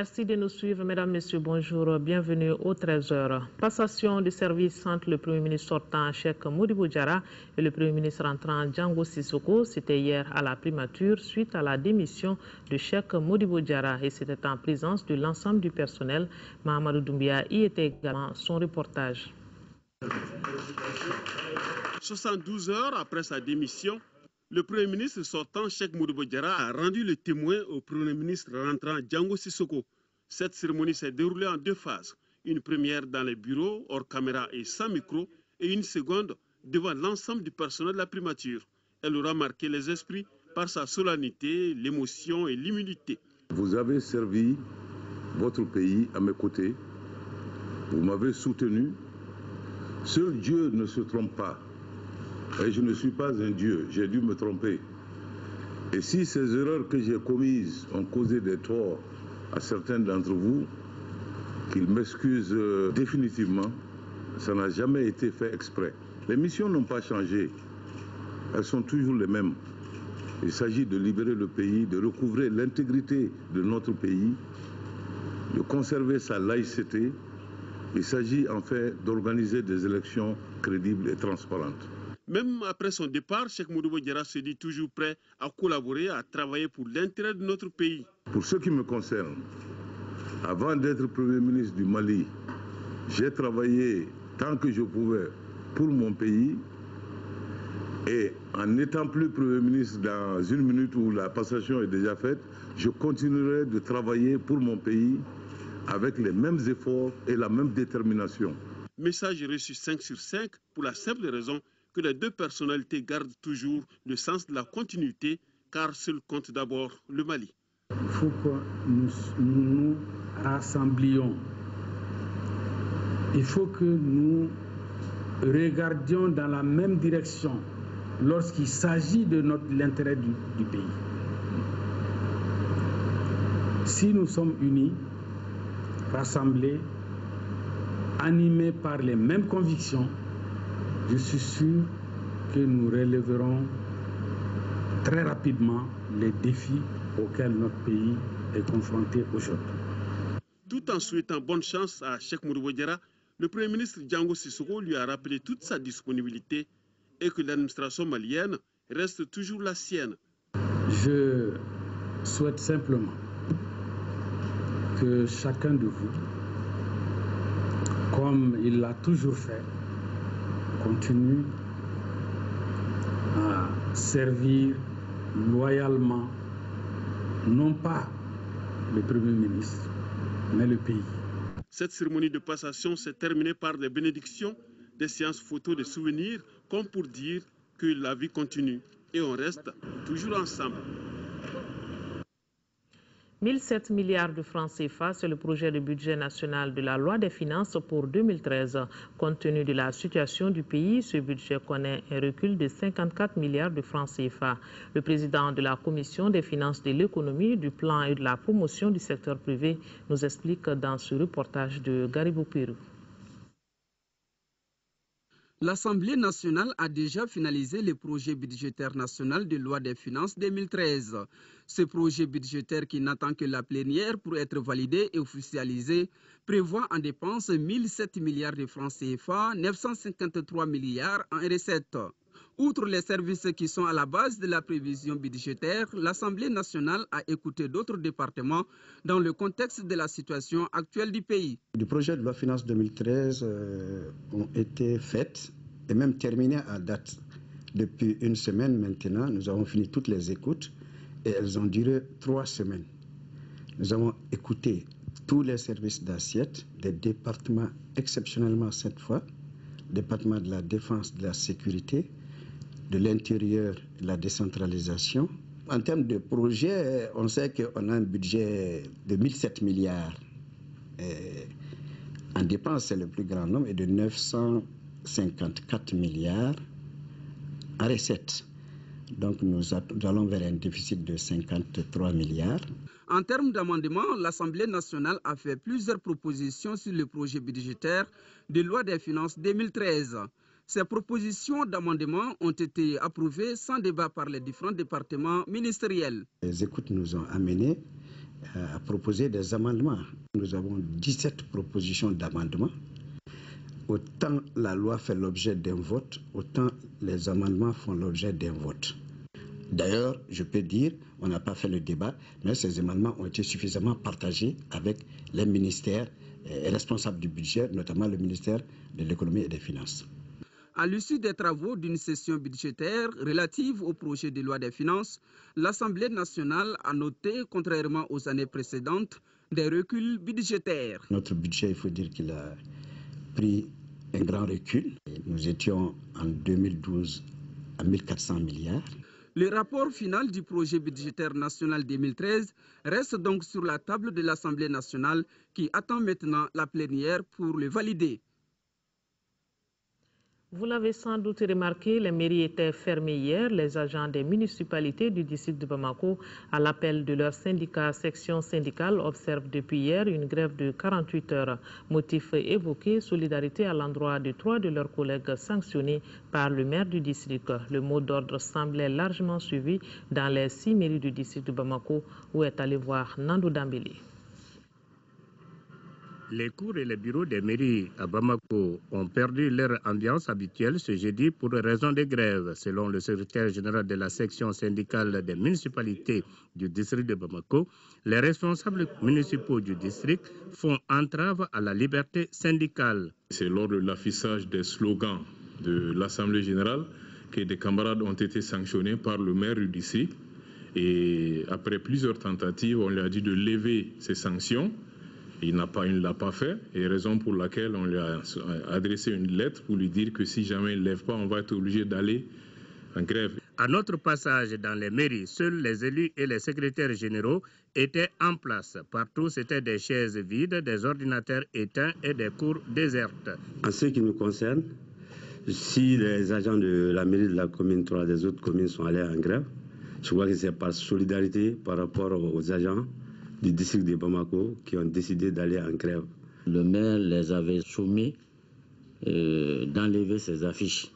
Merci de nous suivre, mesdames, messieurs, bonjour, bienvenue au 13h. Passation de service entre le Premier ministre sortant Cheikh Modibo Diarra et le Premier ministre entrant Django Sissoko. C'était hier à la primature suite à la démission de Cheikh Modibo Diarra et c'était en présence de l'ensemble du personnel. Mahamadou Doumbia y était également son reportage. 72 heures après sa démission, le Premier ministre sortant, Cheikh Modibo Diarra, a rendu le témoin au Premier ministre rentrant Django Sissoko. Cette cérémonie s'est déroulée en deux phases. Une première dans les bureaux, hors caméra et sans micro, et une seconde devant l'ensemble du personnel de la primature. Elle aura marqué les esprits par sa solennité, l'émotion et l'humilité. Vous avez servi votre pays à mes côtés. Vous m'avez soutenu. Seul Dieu ne se trompe pas. Et je ne suis pas un Dieu, j'ai dû me tromper. Et si ces erreurs que j'ai commises ont causé des torts à certains d'entre vous, qu'ils m'excusent définitivement, ça n'a jamais été fait exprès. Les missions n'ont pas changé, elles sont toujours les mêmes. Il s'agit de libérer le pays, de recouvrer l'intégrité de notre pays, de conserver sa laïcité. Il s'agit en fait d'organiser des élections crédibles et transparentes. Même après son départ, Cheikh Modibo Diarra se dit toujours prêt à collaborer, à travailler pour l'intérêt de notre pays. Pour ce qui me concerne, avant d'être Premier ministre du Mali, j'ai travaillé tant que je pouvais pour mon pays. Et en n'étant plus Premier ministre dans une minute où la passation est déjà faite, je continuerai de travailler pour mon pays avec les mêmes efforts et la même détermination. Message reçu 5 sur 5 pour la simple raison que les deux personnalités gardent toujours le sens de la continuité, car seul compte d'abord le Mali. Il faut que nous nous rassemblions. Il faut que nous regardions dans la même direction lorsqu'il s'agit de l'intérêt du pays. Si nous sommes unis, rassemblés, animés par les mêmes convictions, je suis sûr que nous relèverons très rapidement les défis auxquels notre pays est confronté aujourd'hui. Tout en souhaitant bonne chance à Cheikh Modibo Diarra, le Premier ministre Django Sissoko lui a rappelé toute sa disponibilité et que l'administration malienne reste toujours la sienne. Je souhaite simplement que chacun de vous, comme il l'a toujours fait, continue à servir loyalement, non pas le Premier ministre, mais le pays. Cette cérémonie de passation s'est terminée par des bénédictions, des séances photos, des souvenirs, comme pour dire que la vie continue et on reste toujours ensemble. 1007 milliards de francs CFA, c'est le projet de budget national de la loi des finances pour 2013. Compte tenu de la situation du pays, ce budget connaît un recul de 54 milliards de francs CFA. Le président de la Commission des finances de l'économie, du plan et de la promotion du secteur privé nous explique dans ce reportage de Garibou Pirou. L'Assemblée nationale a déjà finalisé le projet budgétaire national de loi des finances 2013. Ce projet budgétaire, qui n'attend que la plénière pour être validé et officialisé, prévoit en dépenses 1007 milliards de francs CFA, 953 milliards en recettes. Outre les services qui sont à la base de la prévision budgétaire, l'Assemblée nationale a écouté d'autres départements dans le contexte de la situation actuelle du pays. Le projet de loi finances 2013 ont été faites et même terminées à date. Depuis une semaine maintenant, nous avons fini toutes les écoutes et elles ont duré 3 semaines. Nous avons écouté tous les services d'assiette des départements, exceptionnellement cette fois, département de la défense, de la sécurité, de l'intérieur, de la décentralisation. En termes de projet, on sait qu'on a un budget de 1007 milliards. En dépenses, c'est le plus grand nombre, et de 954 milliards en recettes. Donc nous allons vers un déficit de 53 milliards. En termes d'amendement, l'Assemblée nationale a fait plusieurs propositions sur le projet budgétaire de loi des finances 2013. Ces propositions d'amendement ont été approuvées sans débat par les différents départements ministériels. Les écoutes nous ont amenés a proposé des amendements. Nous avons 17 propositions d'amendements. Autant la loi fait l'objet d'un vote, autant les amendements font l'objet d'un vote. D'ailleurs, je peux dire, on n'a pas fait le débat, mais ces amendements ont été suffisamment partagés avec les ministères responsables du budget, notamment le ministère de l'économie et des finances. À l'issue des travaux d'une session budgétaire relative au projet de loi des finances, l'Assemblée nationale a noté, contrairement aux années précédentes, des reculs budgétaires. Notre budget, il faut dire qu'il a pris un grand recul. Nous étions en 2012 à 1400 milliards. Le rapport final du projet budgétaire national 2013 reste donc sur la table de l'Assemblée nationale qui attend maintenant la plénière pour le valider. Vous l'avez sans doute remarqué, les mairies étaient fermées hier. Les agents des municipalités du district de Bamako, à l'appel de leur syndicat section syndicale, observent depuis hier une grève de 48 heures. Motif évoqué, solidarité à l'endroit de 3 de leurs collègues sanctionnés par le maire du district. Le mot d'ordre semblait largement suivi dans les 6 mairies du district de Bamako, où est allé voir Nando Dambélé. Les cours et les bureaux des mairies à Bamako ont perdu leur ambiance habituelle ce jeudi pour raison de grève. Selon le secrétaire général de la section syndicale des municipalités du district de Bamako, les responsables municipaux du district font entrave à la liberté syndicale. C'est lors de l'affichage des slogans de l'Assemblée générale que des camarades ont été sanctionnés par le maire du district. Et après plusieurs tentatives, on lui a dit de lever ces sanctions. Il ne l'a pas fait, et raison pour laquelle on lui a adressé une lettre pour lui dire que si jamais il ne lève pas, on va être obligé d'aller en grève. À notre passage dans les mairies, seuls les élus et les secrétaires généraux étaient en place. Partout, c'était des chaises vides, des ordinateurs éteints et des cours désertes. En ce qui nous concerne, si les agents de la mairie de la commune 3 des autres communes sont allés en grève, je crois que c'est par solidarité par rapport aux agents du district de Bamako qui ont décidé d'aller en grève. Le maire les avait soumis d'enlever ces affiches.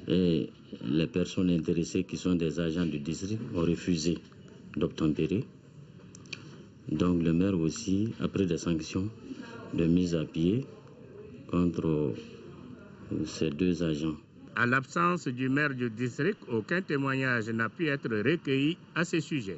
Et les personnes intéressées qui sont des agents du district ont refusé d'obtempérer. Donc le maire aussi a pris des sanctions de mise à pied contre ces 2 agents. À l'absence du maire du district, aucun témoignage n'a pu être recueilli à ce sujet.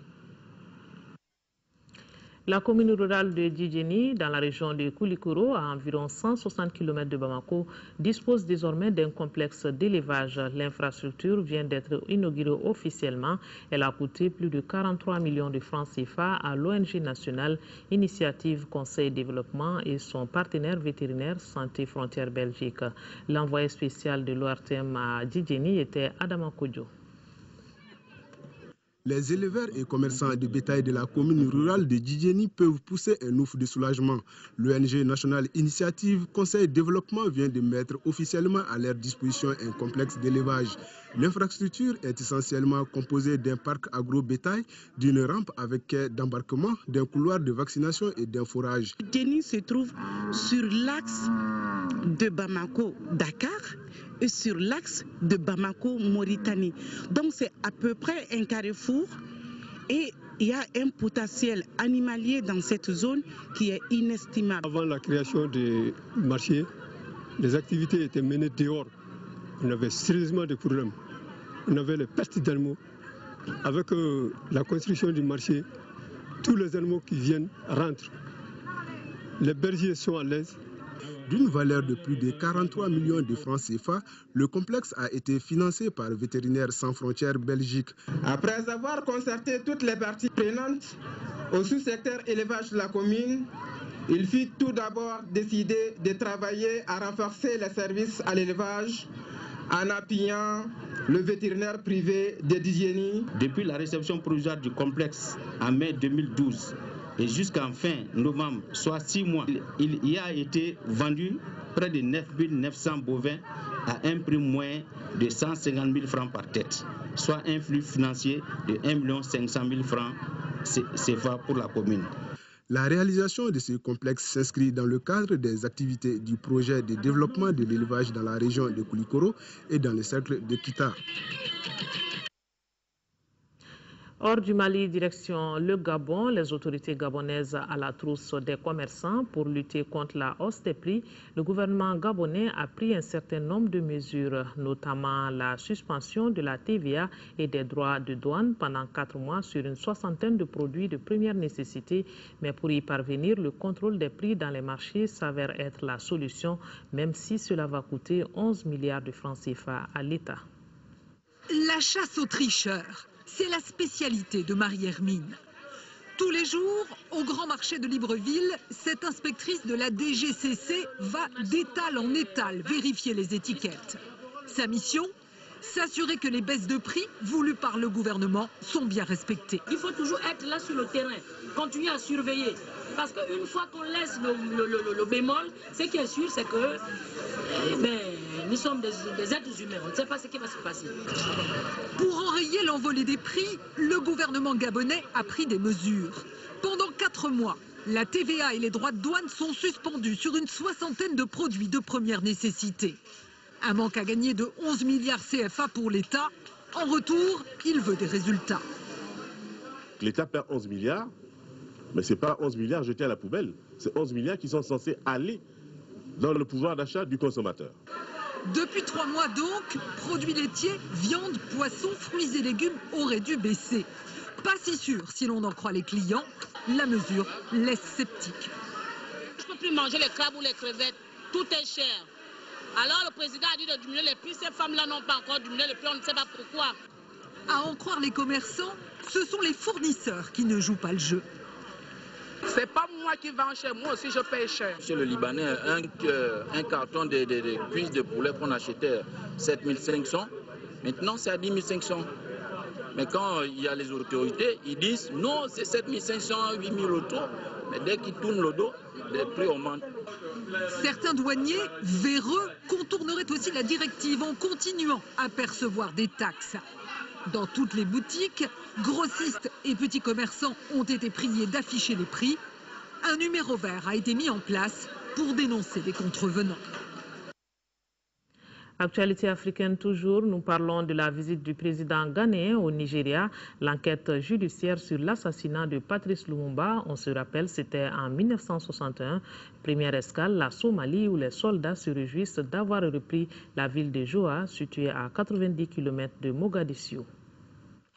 La commune rurale de Djidjeni, dans la région de Koulikoro, à environ 160 km de Bamako, dispose désormais d'un complexe d'élevage. L'infrastructure vient d'être inaugurée officiellement. Elle a coûté plus de 43 millions de francs CFA à l'ONG nationale Initiative Conseil Développement et son partenaire vétérinaire Santé Frontières Belgique. L'envoyé spécial de l'ORTM à Djidjeni était Adama Kodjo. Les éleveurs et commerçants de bétail de la commune rurale de Djidjeni peuvent pousser un ouf de soulagement. L'ONG nationale Initiative Conseil Développement vient de mettre officiellement à leur disposition un complexe d'élevage. L'infrastructure est essentiellement composée d'un parc agro-bétail, d'une rampe avec quai d'embarquement, d'un couloir de vaccination et d'un forage. Djidjeni se trouve sur l'axe de Bamako-Dakar et sur l'axe de Bamako-Mauritanie. Donc c'est à peu près un carrefour et il y a un potentiel animalier dans cette zone qui est inestimable. Avant la création des marchés, les activités étaient menées dehors. On avait sérieusement des problèmes. On avait les pertes d'animaux. Avec la construction du marché, tous les animaux qui viennent rentrent. Les bergers sont à l'aise. D'une valeur de plus de 43 millions de francs CFA, le complexe a été financé par Vétérinaires sans frontières Belgique. Après avoir concerté toutes les parties prenantes au sous-secteur élevage de la commune, il fut tout d'abord décidé de travailler à renforcer les services à l'élevage en appuyant le vétérinaire privé de Djidjeni. Depuis la réception provisoire du complexe en mai 2012, et jusqu'en fin novembre, soit 6 mois, il y a été vendu près de 9 900 bovins à un prix moyen de 150 000 francs par tête, soit un flux financier de 1 500 000 francs CFA pour la commune. La réalisation de ce complexe s'inscrit dans le cadre des activités du projet de développement de l'élevage dans la région de Koulikoro et dans le cercle de Kita. Hors du Mali, direction le Gabon, les autorités gabonaises à la trousse des commerçants pour lutter contre la hausse des prix. Le gouvernement gabonais a pris un certain nombre de mesures, notamment la suspension de la TVA et des droits de douane pendant 4 mois sur une soixantaine de produits de première nécessité. Mais pour y parvenir, le contrôle des prix dans les marchés s'avère être la solution, même si cela va coûter 11 milliards de francs CFA à l'État. La chasse aux tricheurs. C'est la spécialité de Marie-Hermine. Tous les jours, au grand marché de Libreville, cette inspectrice de la DGCC va d'étal en étal vérifier les étiquettes. Sa mission ? S'assurer que les baisses de prix voulues par le gouvernement sont bien respectées. Il faut toujours être là sur le terrain, continuer à surveiller. Parce qu'une fois qu'on laisse le bémol, ce qui est sûr, c'est que nous sommes des êtres humains. On ne sait pas ce qui va se passer. Pour enrayer l'envolée des prix, le gouvernement gabonais a pris des mesures. Pendant 4 mois, la TVA et les droits de douane sont suspendus sur une soixantaine de produits de première nécessité. Un manque à gagner de 11 milliards CFA pour l'État. En retour, il veut des résultats. L'État perd 11 milliards, mais ce n'est pas 11 milliards jetés à la poubelle. C'est 11 milliards qui sont censés aller dans le pouvoir d'achat du consommateur. Depuis 3 mois donc, produits laitiers, viande, poissons, fruits et légumes auraient dû baisser. Pas si sûr si l'on en croit les clients. La mesure laisse sceptique. Je ne peux plus manger les crabes ou les crevettes. Tout est cher. Alors le président a dit de diminuer les prix. Ces femmes-là n'ont pas encore diminué les prix. On ne sait pas pourquoi. À en croire les commerçants, ce sont les fournisseurs qui ne jouent pas le jeu. C'est pas moi qui vends cher, moi aussi je paye cher. Chez le Libanais, un carton de cuisses de poulet qu'on achetait 7 500, maintenant c'est à 10 500. Mais quand il y a les autorités, ils disent non, c'est 7 500, 8 000 autos. Mais dès qu'ils tournent le dos, les prix augmentent. Certains douaniers véreux contourneraient aussi la directive en continuant à percevoir des taxes. Dans toutes les boutiques, grossistes et petits commerçants ont été priés d'afficher les prix. Un numéro vert a été mis en place pour dénoncer les contrevenants. Actualité africaine toujours, nous parlons de la visite du président ghanéen au Nigeria. L'enquête judiciaire sur l'assassinat de Patrice Lumumba, on se rappelle, c'était en 1961. Première escale, la Somalie, où les soldats se réjouissent d'avoir repris la ville de Joa, située à 90 km de Mogadiscio.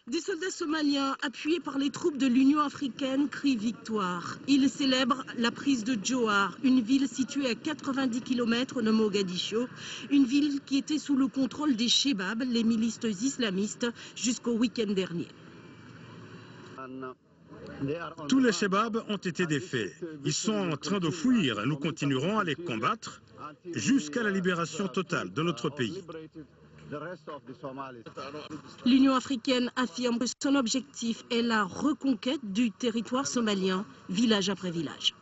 Des soldats somaliens appuyés par les troupes de l'Union africaine crient victoire. Ils célèbrent la prise de Jowhar, une ville située à 90 km de Mogadiscio, une ville qui était sous le contrôle des Chebab, les milices islamistes, jusqu'au week-end dernier. Tous les Chebab ont été défaits. Ils sont en train de fuir. Nous continuerons à les combattre jusqu'à la libération totale de notre pays. L'Union africaine affirme que son objectif est la reconquête du territoire somalien, village après village.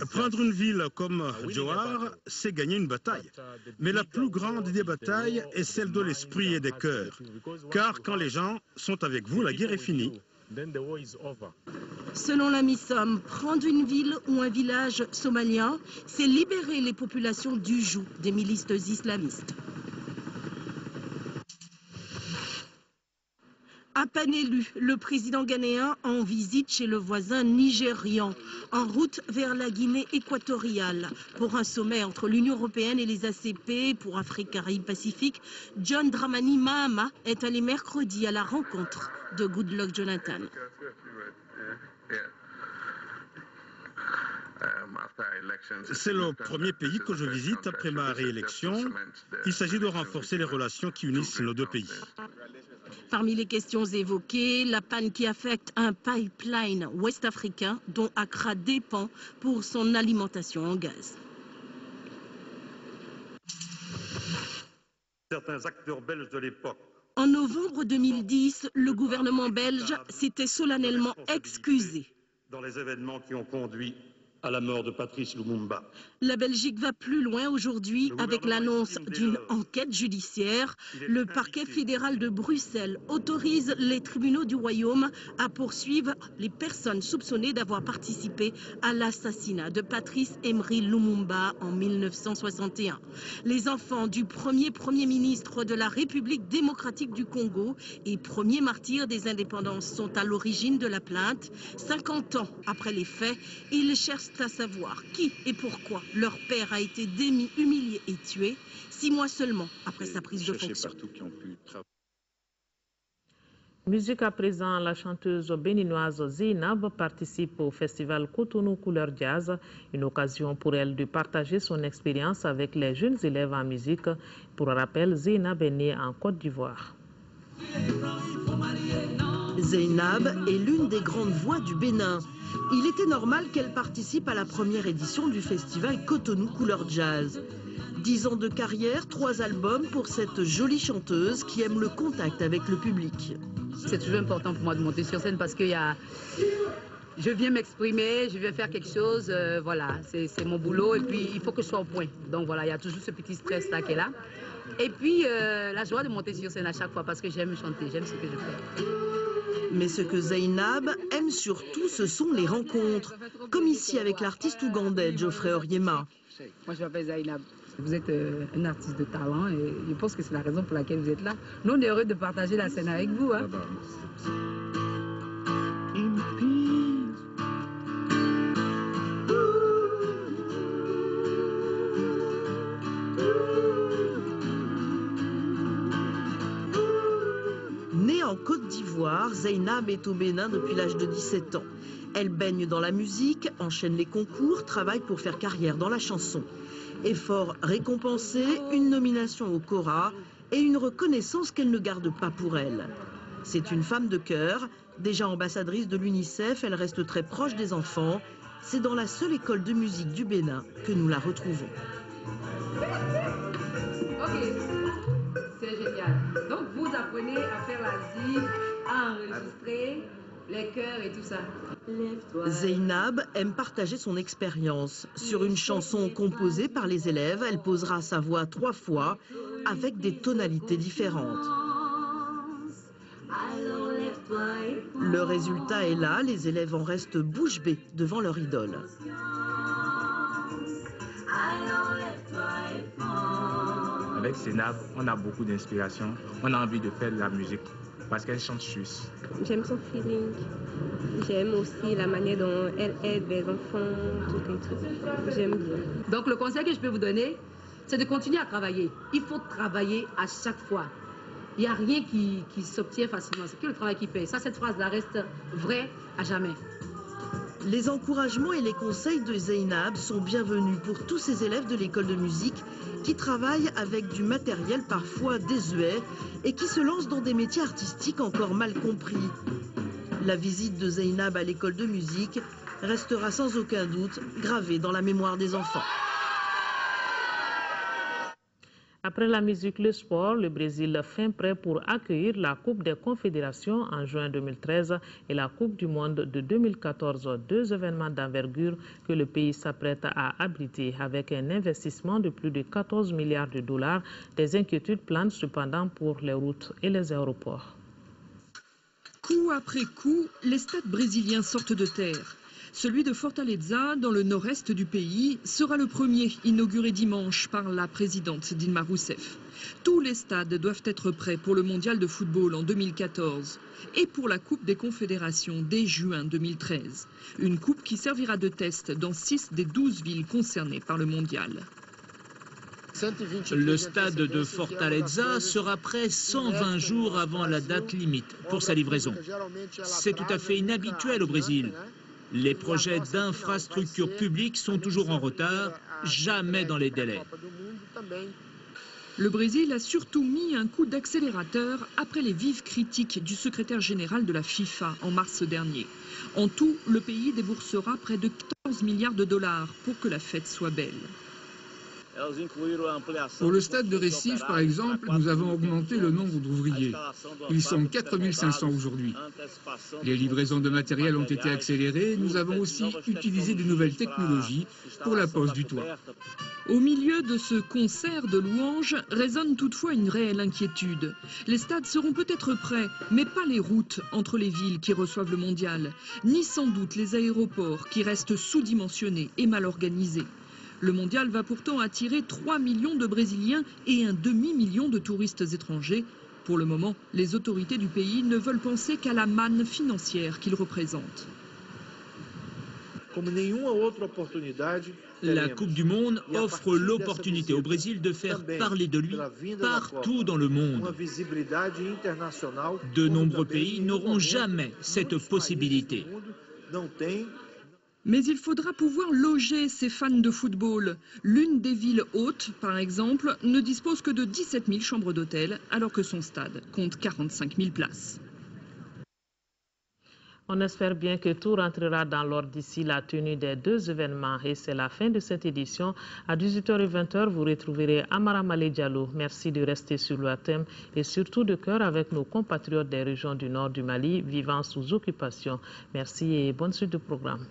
Prendre une ville comme Jowhar, c'est gagner une bataille. Mais la plus grande des batailles est celle de l'esprit et des cœurs. Car quand les gens sont avec vous, la guerre est finie. Selon la MISOM, prendre une ville ou un village somalien, c'est libérer les populations du joug des milices islamistes. À peine élu, le président ghanéen en visite chez le voisin nigérian, en route vers la Guinée équatoriale. Pour un sommet entre l'Union européenne et les ACP pour Afrique, Caraïbes, Pacifique, John Dramani Mahama est allé mercredi à la rencontre de Goodluck Jonathan. C'est le premier pays que je visite après ma réélection. Il s'agit de renforcer les relations qui unissent nos deux pays. Parmi les questions évoquées, la panne qui affecte un pipeline ouest-africain dont Accra dépend pour son alimentation en gaz. Certains acteurs belges de l'époque. En novembre 2010, le gouvernement belge s'était solennellement excusé. Dans les événements qui ont conduit à la mort de Patrice Lumumba. La Belgique va plus loin aujourd'hui avec l'annonce d'une enquête judiciaire. Le parquet fédéral de Bruxelles autorise les tribunaux du royaume à poursuivre les personnes soupçonnées d'avoir participé à l'assassinat de Patrice Emery Lumumba en 1961. Les enfants du premier ministre de la République démocratique du Congo et premier martyr des indépendances sont à l'origine de la plainte. 50 ans après les faits, ils cherchent à savoir qui et pourquoi leur père a été humilié et tué 6 mois seulement après sa prise de fonction. Musique à présent, la chanteuse béninoise Zeynab participe au festival Cotonou Couleur Jazz, une occasion pour elle de partager son expérience avec les jeunes élèves en musique. Pour rappel, Zeynab est née en Côte d'Ivoire. Zeynab est l'une des grandes voix du Bénin. Il était normal qu'elle participe à la première édition du festival Cotonou Couleur Jazz. 10 ans de carrière, 3 albums pour cette jolie chanteuse qui aime le contact avec le public. C'est toujours important pour moi de monter sur scène parce que je viens m'exprimer, je viens faire quelque chose, voilà, c'est mon boulot et puis il faut que je sois au point. Donc voilà, il y a toujours ce petit stress là qui est là. Et puis la joie de monter sur scène à chaque fois parce que j'aime chanter, j'aime ce que je fais. Mais ce que Zeynab aime surtout, ce sont les rencontres, comme ici avec l'artiste ougandais Geoffrey Oryema. Moi je m'appelle Zeynab. Vous êtes un artiste de talent et je pense que c'est la raison pour laquelle vous êtes là. Nous, on est heureux de partager la scène avec vous. Hein. Née en Côte d'Ivoire, Zeynab est au Bénin depuis l'âge de 17 ans. Elle baigne dans la musique, enchaîne les concours, travaille pour faire carrière dans la chanson. Effort récompensé, une nomination au Cora et une reconnaissance qu'elle ne garde pas pour elle. C'est une femme de cœur, déjà ambassadrice de l'UNICEF, elle reste très proche des enfants. C'est dans la seule école de musique du Bénin que nous la retrouvons. Ok, c'est génial. Donc vous apprenez à faire la zik, à enregistrer les chœurs et tout ça. Zeynab aime partager son expérience. Sur une chanson composée par les élèves, elle posera sa voix 3 fois avec des tonalités différentes. Le résultat est là, les élèves en restent bouche bée devant leur idole. Avec Zeynab, on a beaucoup d'inspiration, on a envie de faire de la musique. Parce qu'elle chante suisse. J'aime son feeling. J'aime aussi la manière dont elle aide les enfants, tout et tout. J'aime bien. Donc le conseil que je peux vous donner, c'est de continuer à travailler. Il faut travailler à chaque fois. Il n'y a rien qui s'obtient facilement. C'est que le travail qui paye. Ça, cette phrase-là reste vraie à jamais. Les encouragements et les conseils de Zeynab sont bienvenus pour tous ces élèves de l'école de musique qui travaillent avec du matériel parfois désuet et qui se lancent dans des métiers artistiques encore mal compris. La visite de Zeynab à l'école de musique restera sans aucun doute gravée dans la mémoire des enfants. Après la musique, le sport, le Brésil fin prêt pour accueillir la Coupe des Confédérations en juin 2013 et la Coupe du Monde de 2014, 2 événements d'envergure que le pays s'apprête à abriter avec un investissement de plus de 14 milliards de dollars. Des inquiétudes planent cependant pour les routes et les aéroports. Coup après coup, les stades brésiliens sortent de terre. Celui de Fortaleza, dans le nord-est du pays, sera le premier inauguré dimanche par la présidente Dilma Rousseff. Tous les stades doivent être prêts pour le mondial de football en 2014 et pour la Coupe des Confédérations dès juin 2013. Une coupe qui servira de test dans 6 des 12 villes concernées par le mondial. Le stade de Fortaleza sera prêt 120 jours avant la date limite pour sa livraison. C'est tout à fait inhabituel au Brésil. Les projets d'infrastructures publiques sont toujours en retard, jamais dans les délais. Le Brésil a surtout mis un coup d'accélérateur après les vives critiques du secrétaire général de la FIFA en mars dernier. En tout, le pays déboursera près de 14 milliards de dollars pour que la fête soit belle. Pour le stade de Recife, par exemple, nous avons augmenté le nombre d'ouvriers. Ils sont 4500 aujourd'hui. Les livraisons de matériel ont été accélérées. Nous avons aussi utilisé de nouvelles technologies pour la pose du toit. Au milieu de ce concert de louanges résonne toutefois une réelle inquiétude. Les stades seront peut-être prêts, mais pas les routes entre les villes qui reçoivent le mondial, ni sans doute les aéroports qui restent sous-dimensionnés et mal organisés. Le mondial va pourtant attirer 3 millions de Brésiliens et un demi-million de touristes étrangers. Pour le moment, les autorités du pays ne veulent penser qu'à la manne financière qu'il représente. La Coupe du Monde offre l'opportunité au Brésil de faire parler de lui partout dans le monde. De nombreux pays n'auront jamais cette possibilité. Mais il faudra pouvoir loger ces fans de football. L'une des villes hôtes, par exemple, ne dispose que de 17 000 chambres d'hôtel, alors que son stade compte 45 000 places. On espère bien que tout rentrera dans l'ordre d'ici la tenue des deux événements. Et c'est la fin de cette édition. À 18h et 20h, vous retrouverez Amara Malé Diallo. Merci de rester sur le thème et surtout de cœur avec nos compatriotes des régions du nord du Mali vivant sous occupation. Merci et bonne suite de programme.